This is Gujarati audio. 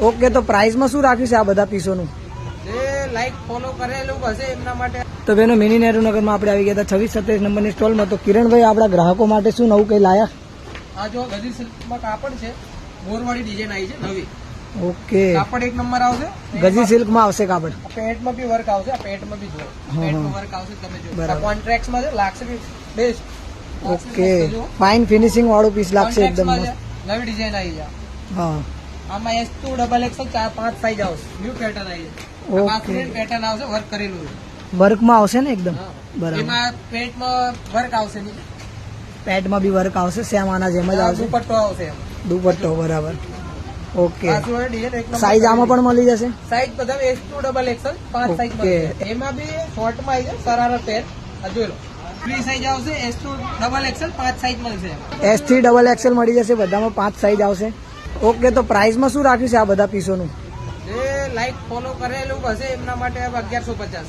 ઓકે, તો પ્રાઇસમાં શું રાખ્યું છે આ બધા પીસોનું? જે લાઈક ફોલો કરેલું હશે એમના માટે. તો બેનો મિની નહેરુનગરમાં આપણે આવી ગયા હતા 26-27 નંબરની સ્ટોલમાં. તો કિરણભાઈ આપણા ગ્રાહકો માટે શું નવું કંઈ લાયા? આ જો ગજી સિલ્કમાં કાપડ છે, મોરવાળી ડિઝાઇન આવી છે નવી. ઓકે, કાપડ એક નંબર આવશે. ગજી સિલ્કમાં આવશે કાપડ. પેન્ટમાં બી વર્ક આવશે, આ પેન્ટમાં બી જો પેન્ટમાં વર્ક આવશે. તમે જો કોન્ટ્રાક્ટમાં છે, લાગશે બી બેસ્ટ. ઓકે, ફાઇન ફિનિશિંગ વાળું પીસ લાગશે એકદમ મસ્ત. નવી ડિઝાઇન આવી છે. હા, આમાં S2 XXL 4-5 સાઈઝ આવશે. ન્યુ પેટર્ન આવી છે. ઓકે, પેટર્ન આવશે, વર્ક કરેલું છે. વર્કમાં આવશે ને એકદમ બરાબર. એમાં પેન્ટમાં વર્ક આવશે, પેન્ટમાં બી વર્ક આવશે, સેમ આના જેમ જ આવશે. દુપટ્ટો આવશે, દુપટ્ટો બરાબર. ઓકે, ડિઝાઇન સાઈઝ આમાં પણ મળી જશે. સાઈઝ બધા S2 XXL 5 સાઈઝ મળશે. એમાં બી શોર્ટમાં આવી છે શરારા પેન્ટ. આ જોઈ લો, 3 સાઈઝ આવશે. S2 XXL 5 સાઈઝ મળશે. S3 XXL મળી જશે, બધામાં 5 સાઈઝ આવશે. ઓકે, તો પ્રાઇસમાં શું રાખ્યું છે આ બધા પીસોનું? જે લાઈક ફોલો કરેલું હશે એમના માટે 1150.